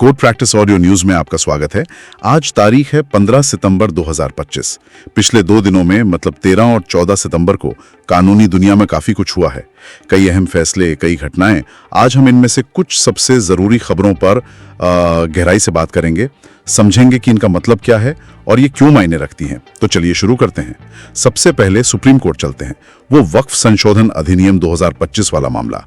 Court practice audio news में आपका स्वागत है। आज तारीख है 15 सितंबर 2025। पिछले 2 दिनों में मतलब 13 और 14 सितंबर को कानूनी दुनिया में काफी कुछ हुआ है। कई अहम फैसले, कई घटनाएं। आज हम इनमें से कुछ सबसे जरूरी खबरों पर गहराई से बात करेंगे, समझेंगे कि इनका मतलब क्या है और ये क्यों मायने रखती हैं। तो चलिए शुरू करते हैं। सबसे पहले सुप्रीम कोर्ट चलते हैं। वो वक्फ संशोधन अधिनियम 2025 वाला मामला,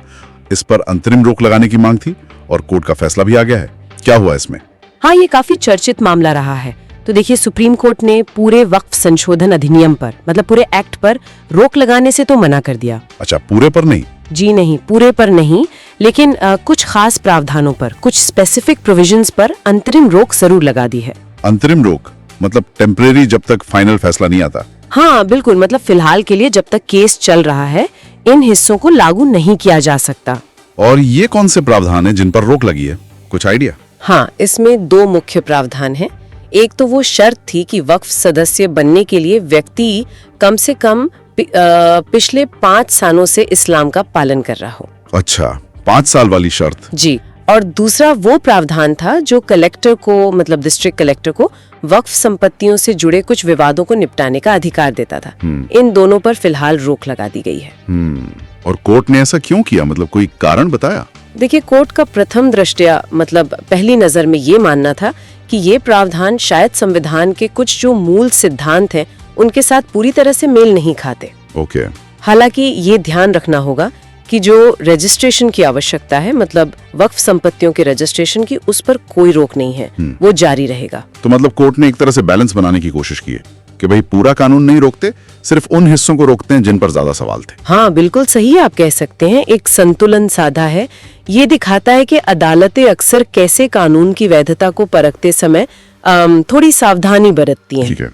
इस पर अंतरिम रोक लगाने की मांग थी और कोर्ट का फैसला भी आ गया है। क्या हुआ इसमें? हाँ, ये काफी चर्चित मामला रहा है। तो देखिए, सुप्रीम कोर्ट ने पूरे वक्फ संशोधन अधिनियम पर मतलब पूरे एक्ट पर रोक लगाने से तो मना कर दिया। अच्छा, पूरे पर नहीं? जी नहीं, पूरे पर नहीं, लेकिन कुछ खास प्रावधानों पर, कुछ स्पेसिफिक प्रोविजंस पर अंतरिम रोक जरूर लगा दी है। अंतरिम रोक मतलब टेम्परेरी, जब तक फाइनल फैसला नहीं आता? हाँ बिल्कुल, मतलब फिलहाल के लिए जब तक केस चल रहा है इन हिस्सों को लागू नहीं किया जा सकता। और ये कौन से प्रावधान है जिन पर रोक लगी है, कुछ आइडिया? हाँ, इसमें 2 मुख्य प्रावधान हैं। एक तो वो शर्त थी कि वक्फ सदस्य बनने के लिए व्यक्ति कम से कम पिछले 5 सालों से इस्लाम का पालन कर रहा हो। अच्छा, 5 साल वाली शर्त। जी। और दूसरा वो प्रावधान था जो कलेक्टर को मतलब डिस्ट्रिक्ट कलेक्टर को वक्फ संपत्तियों से जुड़े कुछ विवादों को निपटाने का अधिकार देता था। इन दोनों पर फिलहाल रोक लगा दी गई है। और कोर्ट ने ऐसा क्यों किया, मतलब कोई कारण बताया? देखिए, कोर्ट का प्रथम दृष्टया मतलब पहली नजर में ये मानना था कि ये प्रावधान शायद संविधान के कुछ जो मूल सिद्धांत हैं उनके साथ पूरी तरह से मेल नहीं खाते। ओके। हालांकि ये ध्यान रखना होगा कि जो रजिस्ट्रेशन की आवश्यकता है, मतलब वक्फ संपत्तियों के रजिस्ट्रेशन की, उस पर कोई रोक नहीं है, वो जारी रहेगा। तो मतलब कोर्ट ने एक तरह से बैलेंस बनाने की कोशिश की है कि भाई पूरा कानून नहीं रोकते, सिर्फ उन हिस्सों को रोकते हैं जिन पर ज्यादा सवाल थे। हाँ बिल्कुल सही, आप कह सकते हैं एक संतुलन साधा है। ये दिखाता है कि अदालतें अक्सर कैसे कानून की वैधता को परखते समय थोड़ी सावधानी बरतती हैं। ठीक है।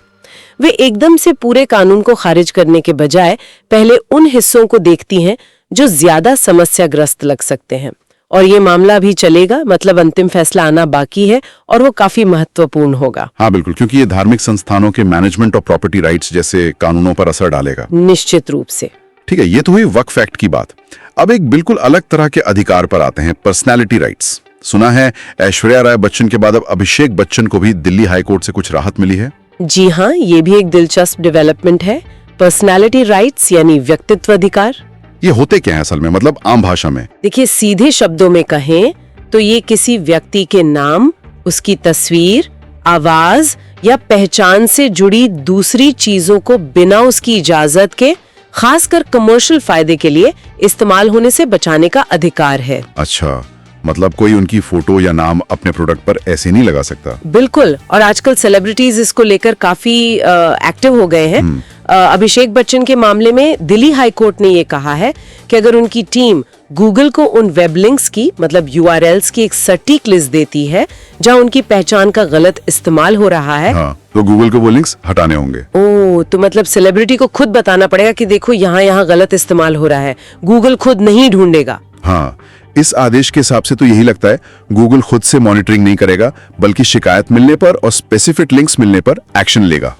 वे एकदम से पूरे कानून को खारिज करने के बजाय पहले उन हिस्सों को देखती हैं जो ज्यादा समस्याग्रस्त लग सकते हैं। और ये मामला भी चलेगा, मतलब अंतिम फैसला आना बाकी है और वो काफी महत्वपूर्ण होगा। हाँ बिल्कुल, क्योंकि ये धार्मिक संस्थानों के मैनेजमेंट और प्रॉपर्टी राइट्स जैसे कानूनों पर असर डालेगा। निश्चित रूप से। ठीक है, ये तो हुई वक्फ एक्ट की बात। अब एक बिल्कुल अलग तरह के अधिकार पर आते हैं, पर्सनैलिटी राइट्स। सुना है ऐश्वर्या राय बच्चन के बाद अब अभिषेक बच्चन को भी दिल्ली हाई कोर्ट से कुछ राहत मिली है। जी हाँ, ये भी एक दिलचस्प डेवलपमेंट है। पर्सनैलिटी राइट्स यानी व्यक्तित्व अधिकार। ये होते क्या है असल में, मतलब आम भाषा में? देखिए, सीधे शब्दों में कहें तो ये किसी व्यक्ति के नाम, उसकी तस्वीर, आवाज या पहचान से जुड़ी दूसरी चीजों को बिना उसकी इजाजत के, खासकर कमर्शियल फायदे के लिए इस्तेमाल होने से बचाने का अधिकार है। अच्छा, मतलब कोई उनकी फोटो या नाम अपने प्रोडक्ट पर ऐसे नहीं लगा सकता? बिल्कुल। और आजकल सेलिब्रिटीज इसको लेकर काफी एक्टिव हो गए हैं। अभिषेक बच्चन के मामले में दिल्ली हाई कोर्ट ने ये कहा है कि अगर उनकी टीम गूगल को उन वेब लिंक्स की मतलब URLs की एक सटीक लिस्ट देती है जहां उनकी पहचान का गलत इस्तेमाल हो रहा है, हाँ, तो गूगल को वो लिंक्स हटाने होंगे। ओह, तो मतलब सेलिब्रिटी को खुद बताना पड़ेगा कि देखो यहाँ गलत इस्तेमाल हो रहा है, गूगल खुद नहीं ढूंढेगा। हाँ, इस आदेश के हिसाब से तो यही लगता है, गूगल खुद से मॉनिटरिंग नहीं करेगा बल्कि शिकायत मिलने पर और स्पेसिफिक लिंक्स मिलने पर एक्शन लेगा।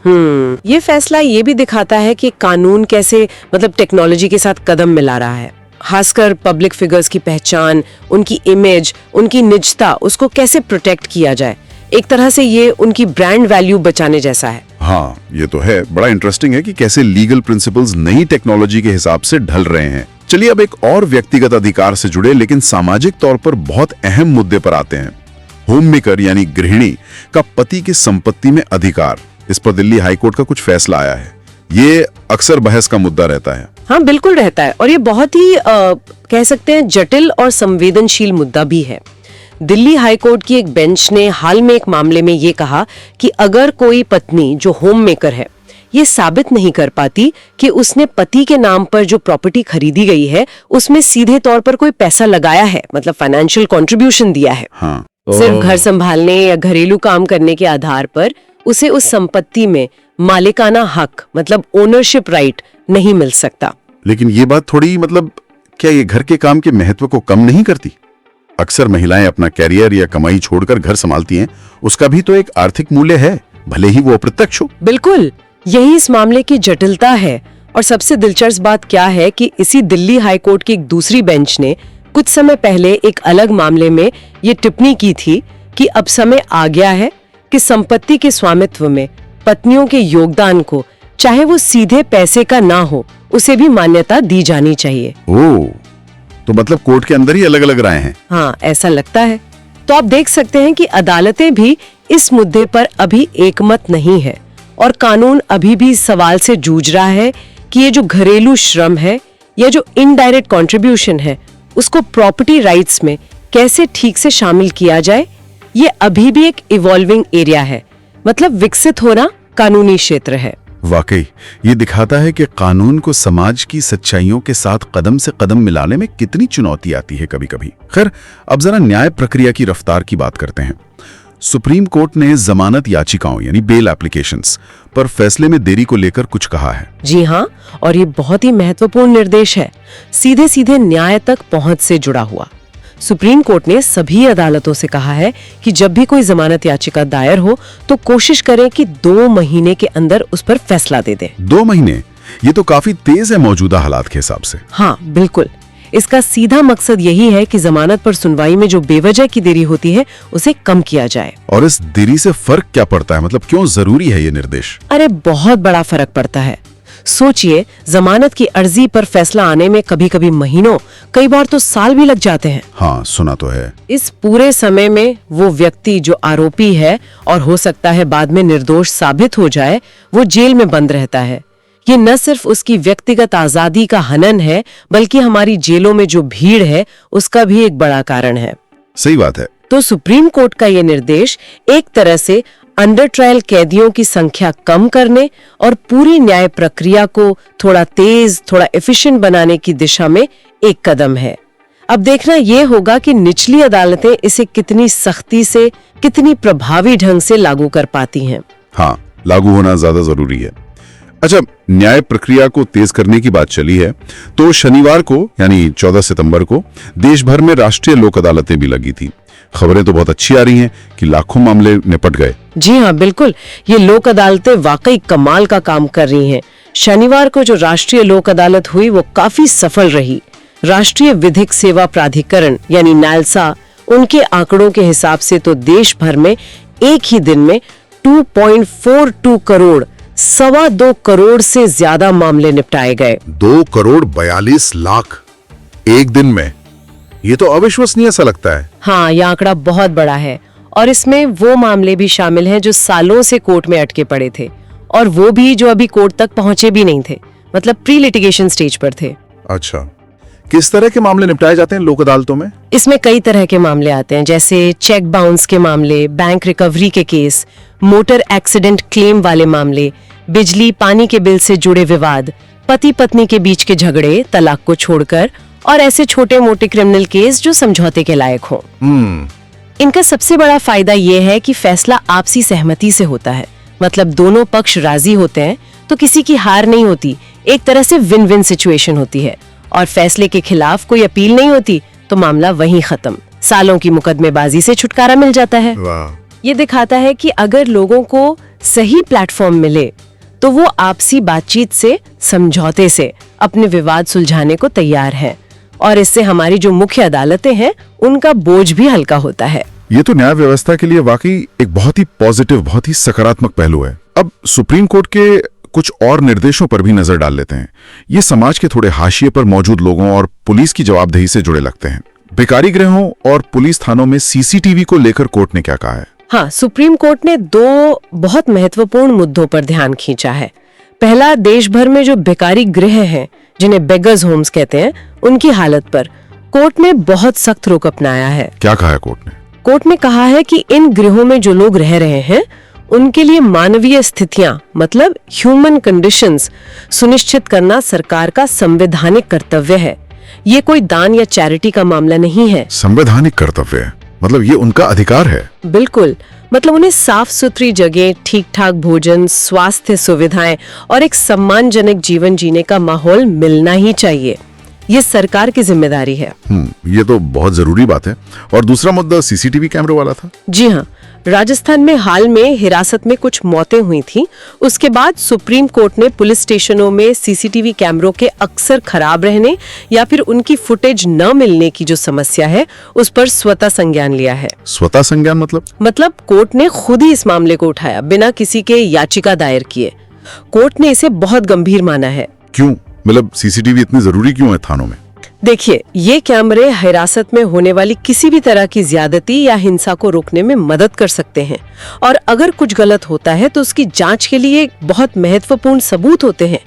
ये फैसला ये भी दिखाता है कि कानून कैसे मतलब टेक्नोलॉजी के साथ कदम मिला रहा है, खासकर पब्लिक फिगर्स की पहचान, उनकी इमेज, उनकी निजता, उसको कैसे प्रोटेक्ट किया जाए। एक तरह से ये उनकी ब्रांड वैल्यू बचाने जैसा है। हाँ, ये तो है। बड़ा इंटरेस्टिंग है कि कैसे लीगल प्रिंसिपल्स नई टेक्नोलॉजी के हिसाब से ढल रहे हैं। चलिए अब एक और व्यक्तिगत अधिकार से जुड़े लेकिन सामाजिक तौर पर बहुत अहम मुद्दे पर आते हैं। होम मेकर यानी गृहिणी का पति की संपत्ति में अधिकार। इस पर दिल्ली हाई कोर्ट का कुछ फैसला आया है। ये अक्सर बहस का मुद्दा रहता है। हाँ बिल्कुल रहता है, और ये बहुत ही कह सकते हैं जटिल और संवेदनशील मुद्दा भी है। दिल्ली हाई कोर्ट की एक बेंच ने हाल में एक मामले में ये कहा कि अगर कोई पत्नी जो होम मेकर है ये साबित नहीं कर पाती कि उसने पति के नाम पर जो प्रॉपर्टी खरीदी गई है उसमें सीधे तौर पर कोई पैसा लगाया है, मतलब फाइनेंशियल कंट्रीब्यूशन दिया है, हाँ। सिर्फ घर संभालने या घरेलू काम करने के आधार पर उसे उस संपत्ति में मालिकाना हक मतलब ओनरशिप राइट नहीं मिल सकता। लेकिन ये बात थोड़ी मतलब क्या ये घर के काम के महत्व को कम नहीं करती? अक्सर महिलाएं अपना कैरियर या कमाई छोड़कर घर संभालती हैं, उसका भी तो एक आर्थिक मूल्य है, भले ही वो अप्रत्यक्ष हो। बिल्कुल, यही इस मामले की जटिलता है। और सबसे दिलचस्प बात क्या है कि इसी दिल्ली हाई कोर्ट की एक दूसरी बेंच ने कुछ समय पहले एक अलग मामले में ये टिप्पणी की थी कि अब समय आ गया है कि संपत्ति के स्वामित्व में पत्नियों के योगदान को, चाहे वो सीधे पैसे का ना हो, उसे भी मान्यता दी जानी चाहिए। ओह, तो मतलब कोर्ट के अंदर ही अलग अलग राय हैं। हाँ, ऐसा लगता है। तो आप देख सकते हैं कि अदालतें भी इस मुद्दे पर अभी एकमत नहीं है और कानून अभी भी इस सवाल से जूझ रहा है कि ये जो घरेलू श्रम है या जो इनडायरेक्ट कंट्रीब्यूशन है, उसको प्रॉपर्टी राइट्स में कैसे ठीक से शामिल किया जाए। ये अभी भी एक इवॉल्विंग एरिया है, मतलब विकसित होना कानूनी क्षेत्र है। वाकई ये दिखाता है कि कानून को समाज की सच्चाइयों के साथ कदम से कदम मिलाने में कितनी चुनौती आती है कभी कभी। खैर, अब जरा न्याय प्रक्रिया की रफ्तार की बात करते हैं। सुप्रीम कोर्ट ने जमानत याचिकाओं यानी बेल एप्लीकेशंस पर फैसले में देरी को लेकर कुछ कहा है। जी हाँ, और ये बहुत ही महत्वपूर्ण निर्देश है, सीधे सीधे न्याय तक पहुंच से जुड़ा हुआ। सुप्रीम कोर्ट ने सभी अदालतों से कहा है कि जब भी कोई जमानत याचिका दायर हो तो कोशिश करें कि 2 महीने के अंदर उस पर फैसला दे दें। 2 महीने, ये तो काफी तेज है मौजूदा हालात के हिसाब से। हाँ बिल्कुल, इसका सीधा मकसद यही है कि जमानत पर सुनवाई में जो बेवजह की देरी होती है उसे कम किया जाए। और इस देरी से फर्क क्या पड़ता है, मतलब क्यों जरूरी है ये निर्देश? अरे बहुत बड़ा फर्क पड़ता है। सोचिए, जमानत की अर्जी पर फैसला आने में कभी कभी महीनों, कई बार तो साल भी लग जाते हैं। हाँ, सुना तो है। इस पूरे समय में वो व्यक्ति जो आरोपी है और हो सकता है बाद में निर्दोष साबित हो जाए, वो जेल में बंद रहता है। ये न सिर्फ उसकी व्यक्तिगत आजादी का हनन है, बल्कि हमारी जेलों में जो भीड़ है उसका भी एक बड़ा कारण है। सही बात है। तो सुप्रीम कोर्ट का ये निर्देश एक तरह से अंडर ट्रायल कैदियों की संख्या कम करने और पूरी न्याय प्रक्रिया को थोड़ा तेज, थोड़ा एफिशिएंट बनाने की दिशा में एक कदम है। अब देखना ये होगा कि निचली अदालतें इसे कितनी सख्ती से, कितनी प्रभावी ढंग से लागू कर पाती हैं। हाँ, लागू होना ज्यादा जरूरी है। अच्छा, न्याय प्रक्रिया को तेज करने की बात चली है तो शनिवार को यानी 14 सितंबर को देश भर में राष्ट्रीय लोक अदालतें भी लगी थी। खबरें तो बहुत अच्छी आ रही हैं कि लाखों मामले निपट गए। जी हाँ बिल्कुल, ये लोक अदालतें वाकई कमाल का काम कर रही हैं। शनिवार को जो राष्ट्रीय लोक अदालत हुई वो काफी सफल रही। राष्ट्रीय विधिक सेवा प्राधिकरण यानी नालसा, उनके आंकड़ों के हिसाब से तो देश भर में एक ही दिन में 2.42 करोड़, 2.25 करोड़ से ज्यादा मामले निपटाए गए। 2,42,00,000 एक दिन में, ये तो अविश्वसनीय सा लगता है। हाँ, यह आंकड़ा बहुत बड़ा है और इसमें वो मामले भी शामिल हैं जो सालों से कोर्ट में अटके पड़े थे, और वो भी जो अभी कोर्ट तक पहुंचे भी नहीं थे, मतलब प्री लिटिगेशन स्टेज पर थे। अच्छा, किस तरह के मामले निपटाए जाते हैं लोक अदालतों में? इसमें कई तरह के मामले आते हैं, जैसे चेक बाउंस के मामले, बैंक रिकवरी के केस, मोटर एक्सीडेंट क्लेम वाले मामले, बिजली पानी के बिल से जुड़े विवाद, पति पत्नी के बीच के झगड़े तलाक को छोड़कर, और ऐसे छोटे मोटे क्रिमिनल केस जो समझौते के लायक हों। इनका सबसे बड़ा फायदा ये है कि फैसला आपसी सहमति से होता है, मतलब दोनों पक्ष राजी होते हैं तो किसी की हार नहीं होती, एक तरह से विन विन सिचुएशन होती है। और फैसले के खिलाफ कोई अपील नहीं होती तो मामला वहीं खत्म, सालों की मुकदमेबाजी से छुटकारा मिल जाता है। ये दिखाता है कि अगर लोगों को सही प्लेटफॉर्म मिले तो वो आपसी बातचीत से, समझौते से अपने विवाद सुलझाने को तैयार हैं, और इससे हमारी जो मुख्य अदालतें हैं उनका बोझ भी हल्का होता है। ये तो न्याय व्यवस्था के लिए वाकई एक बहुत ही पॉजिटिव, बहुत ही सकारात्मक पहलू है। अब सुप्रीम कोर्ट के कुछ और निर्देशों पर भी नजर डाल लेते हैं। ये समाज के थोड़े हाशिए पर मौजूद लोगों और पुलिस की जवाबदेही से जुड़े लगते हैं। बेकारी गृहों और पुलिस थानों में सीसीटीवी को लेकर कोर्ट ने क्या कहा है? हाँ, सुप्रीम कोर्ट ने 2 बहुत महत्वपूर्ण मुद्दों पर ध्यान खींचा है। पहला, देश भर में जो बेकारी गृह हैं, जिन्हें बेगर्स होम्स कहते हैं, उनकी हालत पर कोर्ट ने बहुत सख्त रुख अपनाया है। क्या कहा है कोर्ट ने? कोर्ट ने कहा है कि इन गृहों में जो लोग रह रहे हैं उनके लिए मानवीय स्थितियां, मतलब ह्यूमन कंडीशंस सुनिश्चित करना सरकार का संवैधानिक कर्तव्य है। ये कोई दान या चैरिटी का मामला नहीं है। संवैधानिक कर्तव्य है, मतलब ये उनका अधिकार है। बिल्कुल, मतलब उन्हें साफ सुथरी जगह, ठीक ठाक भोजन, स्वास्थ्य सुविधाएं और एक सम्मानजनक जीवन जीने का माहौल मिलना ही चाहिए। ये सरकार की जिम्मेदारी है। ये तो बहुत जरूरी बात है। और दूसरा मुद्दा सीसीटीवी कैमरे वाला था। जी हाँ, राजस्थान में हाल में हिरासत में कुछ मौतें हुई थी। उसके बाद सुप्रीम कोर्ट ने पुलिस स्टेशनों में सीसीटीवी कैमरों के अक्सर खराब रहने या फिर उनकी फुटेज न मिलने की जो समस्या है उस पर स्वतः संज्ञान लिया है। स्वतः संज्ञान मतलब कोर्ट ने खुद ही इस मामले को उठाया बिना किसी के याचिका दायर किए। कोर्ट ने इसे बहुत गंभीर माना है। क्यों? मतलब सीसीटीवी इतनी जरूरी क्यों है थानों में? देखिए, ये कैमरे हिरासत में होने वाली किसी भी तरह की ज्यादती या हिंसा को रोकने में मदद कर सकते हैं और अगर कुछ गलत होता है तो उसकी जांच के लिए बहुत महत्वपूर्ण सबूत होते हैं।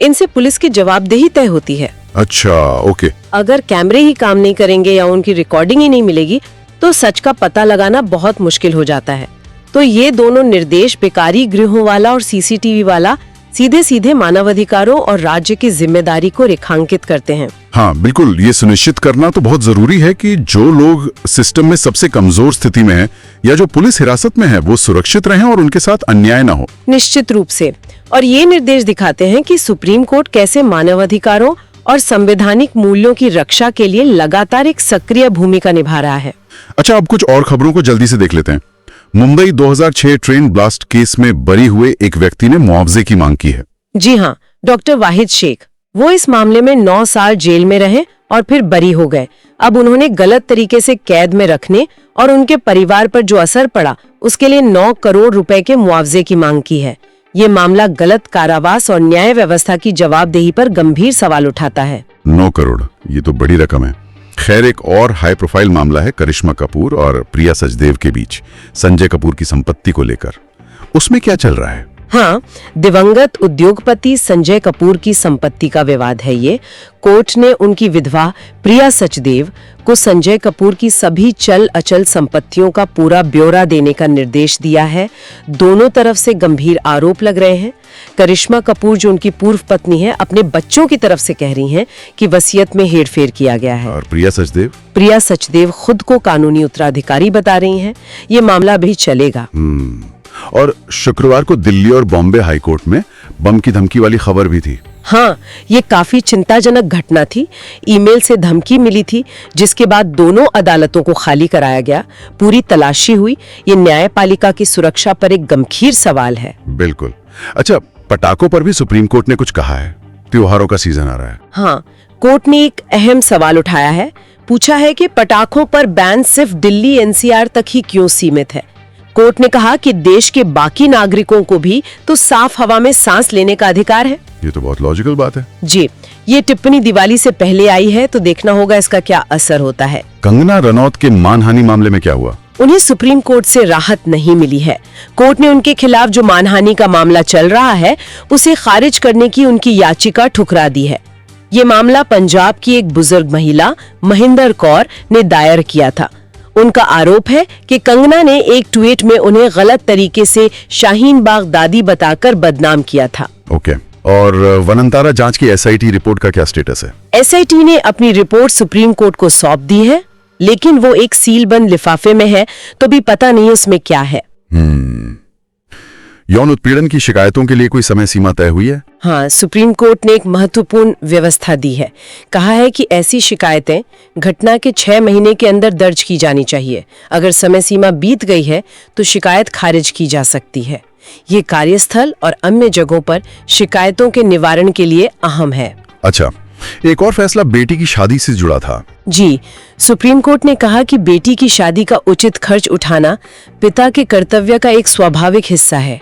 इनसे पुलिस की जवाबदेही तय होती है। अच्छा, ओके। अगर कैमरे ही काम नहीं करेंगे या उनकी रिकॉर्डिंग ही नहीं मिलेगी तो सच का पता लगाना बहुत मुश्किल हो जाता है। तो ये दोनों निर्देश बेकारी गृहों वाला और सीसीटीवी वाला सीधे सीधे मानवाधिकारों और राज्य की जिम्मेदारी को रेखांकित करते हैं। हाँ बिल्कुल, ये सुनिश्चित करना तो बहुत जरूरी है कि जो लोग सिस्टम में सबसे कमजोर स्थिति में हैं या जो पुलिस हिरासत में है वो सुरक्षित रहें और उनके साथ अन्याय ना हो। निश्चित रूप से। और ये निर्देश दिखाते हैं कि सुप्रीम कोर्ट कैसे मानवाधिकारों और संवैधानिक मूल्यों की रक्षा के लिए लगातार एक सक्रिय भूमिका निभा रहा है। अच्छा, अब कुछ और खबरों को जल्दी से देख लेते हैं। मुंबई 2006 ट्रेन ब्लास्ट केस में बरी हुए एक व्यक्ति ने मुआवजे की मांग की है। जी हाँ, डॉक्टर वाहिद शेख। वो इस मामले में 9 साल जेल में रहे और फिर बरी हो गए। अब उन्होंने गलत तरीके से कैद में रखने और उनके परिवार पर जो असर पड़ा उसके लिए 9 करोड़ रुपए के मुआवजे की मांग की है। ये मामला गलत कारावास और न्याय व्यवस्था की जवाबदेही पर गंभीर सवाल उठाता है। 9 करोड़, ये तो बड़ी रकम है। खैर, एक और हाई प्रोफाइल मामला है करिश्मा कपूर और प्रिया सचदेव के बीच संजय कपूर की संपत्ति को लेकर। उसमें क्या चल रहा है? हाँ, दिवंगत उद्योगपति संजय कपूर की संपत्ति का विवाद है ये। कोर्ट ने उनकी विधवा प्रिया सचदेव को संजय कपूर की सभी चल अचल संपत्तियों का पूरा ब्यौरा देने का निर्देश दिया है। दोनों तरफ से गंभीर आरोप लग रहे हैं। करिश्मा कपूर, जो उनकी पूर्व पत्नी है, अपने बच्चों की तरफ से कह रही हैं कि वसीयत में हेरफेर किया गया है। और प्रिया सचदेव खुद को कानूनी उत्तराधिकारी बता रही हैं। ये मामला भी चलेगा। और शुक्रवार को दिल्ली और बॉम्बे हाईकोर्ट में बम की धमकी वाली खबर भी थी। हाँ, ये काफी चिंताजनक घटना थी। ईमेल से धमकी मिली थी जिसके बाद दोनों अदालतों को खाली कराया गया। पूरी तलाशी हुई। ये न्यायपालिका की सुरक्षा पर एक गंभीर सवाल है। बिल्कुल। अच्छा, पटाखों पर भी सुप्रीम कोर्ट ने कुछ कहा है। त्योहारों का सीजन आ रहा है। हाँ, कोर्ट ने एक अहम सवाल उठाया है। पूछा है कि पटाखों पर बैन सिर्फ दिल्ली एनसीआर तक ही क्यों सीमित है। कोर्ट ने कहा कि देश के बाकी नागरिकों को भी तो साफ हवा में सांस लेने का अधिकार है। ये तो बहुत लॉजिकल बात है। जी, ये टिप्पणी दिवाली से पहले आई है तो देखना होगा इसका क्या असर होता है। कंगना रनौत के मानहानि मामले में क्या हुआ? उन्हें सुप्रीम कोर्ट से राहत नहीं मिली है। कोर्ट ने उनके खिलाफ जो मानहानि का मामला चल रहा है उसे खारिज करने की उनकी याचिका ठुकरा दी है। ये मामला पंजाब की एक बुजुर्ग महिला महिंदर कौर ने दायर किया था। उनका आरोप है कि कंगना ने एक ट्वीट में उन्हें गलत तरीके से शाहीन बाग दादी बताकर बदनाम किया था। ओके। और वनंतारा जांच की एसआईटी रिपोर्ट का क्या स्टेटस है? एसआईटी ने अपनी रिपोर्ट सुप्रीम कोर्ट को सौंप दी है, लेकिन वो एक सील बंद लिफाफे में है तो भी पता नहीं उसमें क्या है। यौन उत्पीड़न की शिकायतों के लिए कोई समय सीमा तय हुई है? हाँ, सुप्रीम कोर्ट ने एक महत्वपूर्ण व्यवस्था दी है। कहा है कि ऐसी शिकायतें घटना के 6 महीने के अंदर दर्ज की जानी चाहिए। अगर समय सीमा बीत गई है तो शिकायत खारिज की जा सकती है। ये कार्यस्थल और अन्य जगहों पर शिकायतों के निवारण के लिए अहम है। अच्छा, एक और फैसला बेटी की शादी से जुड़ा था। जी, सुप्रीम कोर्ट ने कहा कि बेटी की शादी का उचित खर्च उठाना पिता के कर्तव्य का एक स्वाभाविक हिस्सा है।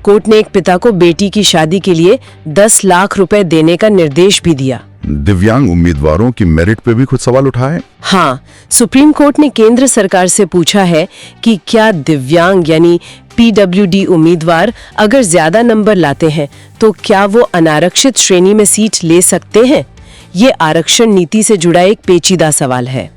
कोर्ट ने एक पिता को बेटी की शादी के लिए 10 लाख रुपए देने का निर्देश भी दिया। दिव्यांग उम्मीदवारों की मेरिट पे भी कुछ सवाल उठाए। हाँ, सुप्रीम कोर्ट ने केंद्र सरकार से पूछा है कि क्या दिव्यांग यानी पीडब्ल्यूडी उम्मीदवार अगर ज्यादा नंबर लाते हैं तो क्या वो अनारक्षित श्रेणी में सीट ले सकते हैं। ये आरक्षण नीति से जुड़ा एक पेचीदा सवाल है।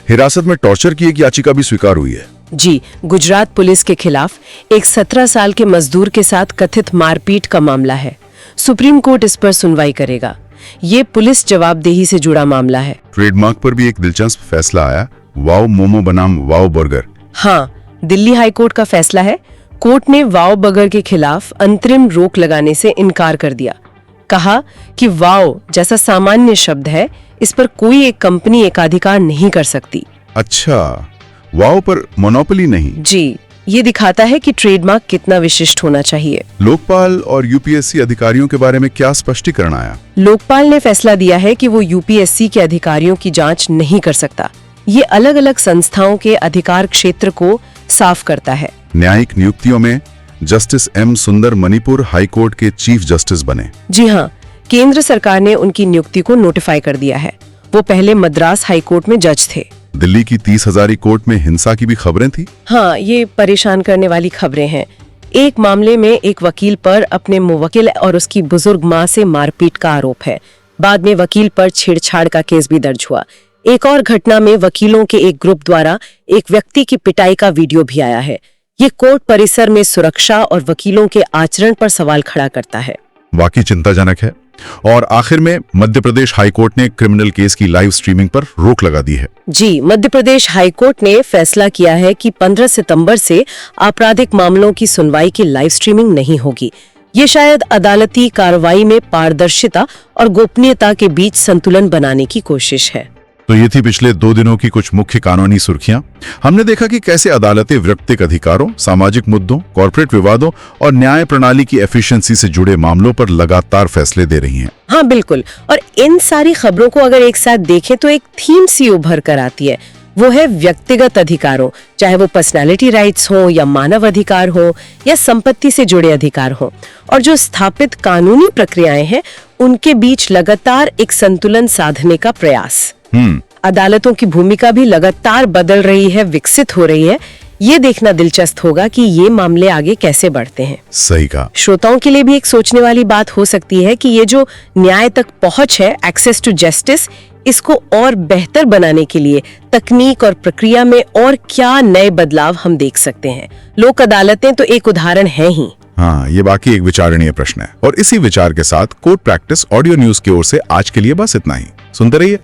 हिरासत में टॉर्चर की एक याचिका भी स्वीकार हुई है। जी, गुजरात पुलिस के खिलाफ एक 17 साल के मजदूर के साथ कथित मारपीट का मामला है। सुप्रीम कोर्ट इस पर सुनवाई करेगा। ये पुलिस जवाबदेही से जुड़ा मामला है। ट्रेडमार्क पर भी एक दिलचस्प फैसला आया, वाओ मोमो बनाम वाओ बर्गर। हाँ, दिल्ली हाईकोर्ट का फैसला है। कोर्ट ने वाओ बर्गर के खिलाफ अंतरिम रोक लगाने से इनकार कर दिया। कहा कि वाओ जैसा सामान्य शब्द है, इस पर कोई एक कंपनी एकाधिकार नहीं कर सकती। अच्छा, वाओ पर मोनोपोली नहीं। जी, ये दिखाता है कि ट्रेडमार्क कितना विशिष्ट होना चाहिए। लोकपाल और यूपीएससी अधिकारियों के बारे में क्या स्पष्टीकरण आया? लोकपाल ने फैसला दिया है कि वो यूपीएससी के अधिकारियों की जांच नहीं कर सकता। ये अलग अलग संस्थाओं के अधिकार क्षेत्र को साफ करता है। न्यायिक नियुक्तियों में जस्टिस एम सुंदर मणिपुर हाईकोर्ट के चीफ जस्टिस बने। जी हाँ, केंद्र सरकार ने उनकी नियुक्ति को नोटिफाई कर दिया है। वो पहले मद्रास हाईकोर्ट में जज थे। दिल्ली की 30 हजारी कोर्ट में हिंसा की भी खबरें थी। हाँ, ये परेशान करने वाली खबरें हैं। एक मामले में एक वकील पर अपने मुवक्किल और उसकी बुजुर्ग मां से मारपीट का आरोप है। बाद में वकील पर छेड़छाड़ का केस भी दर्ज हुआ। एक और घटना में वकीलों के एक ग्रुप द्वारा एक व्यक्ति की पिटाई का वीडियो भी आया है। ये कोर्ट परिसर में सुरक्षा और वकीलों के आचरण पर सवाल खड़ा करता है। वाकई चिंताजनक है। और आखिर में मध्य प्रदेश हाईकोर्ट ने क्रिमिनल केस की लाइव स्ट्रीमिंग पर रोक लगा दी है। जी, मध्य प्रदेश हाईकोर्ट ने फैसला किया है कि 15 सितंबर से आपराधिक मामलों की सुनवाई की लाइव स्ट्रीमिंग नहीं होगी। ये शायद अदालती कार्रवाई में पारदर्शिता और गोपनीयता के बीच संतुलन बनाने की कोशिश है। तो ये थी पिछले 2 दिनों की कुछ मुख्य कानूनी सुर्खियां। हमने देखा कि कैसे अदालतें व्यक्तिगत अधिकारों, सामाजिक मुद्दों, कॉर्पोरेट विवादों और न्याय प्रणाली की एफिशिएंसी से जुड़े मामलों पर लगातार फैसले दे रही हैं। हाँ बिल्कुल, और इन सारी खबरों को अगर एक साथ देखें तो एक थीम सी उभर कर आती है। वो है व्यक्तिगत अधिकारों, चाहे वो पर्सनालिटी राइट्स हो या मानव अधिकार हो या संपत्ति से जुड़े अधिकार हो, और जो स्थापित कानूनी प्रक्रियाएं हैं उनके बीच लगातार एक संतुलन साधने का प्रयास। अदालतों की भूमिका भी लगातार बदल रही है, विकसित हो रही है। ये देखना दिलचस्प होगा कि ये मामले आगे कैसे बढ़ते हैं। सही कहा। श्रोताओं के लिए भी एक सोचने वाली बात हो सकती है कि ये जो न्याय तक पहुंच है, एक्सेस टू जस्टिस, इसको और बेहतर बनाने के लिए तकनीक और प्रक्रिया में और क्या नए बदलाव हम देख सकते हैं। लोक अदालतें तो एक उदाहरण है ही। हाँ, ये बाकी एक विचारणीय प्रश्न है। और इसी विचार के साथ कोर्ट प्रैक्टिस ऑडियो न्यूज की ओर से आज के लिए बस इतना ही। सुनते रहिए।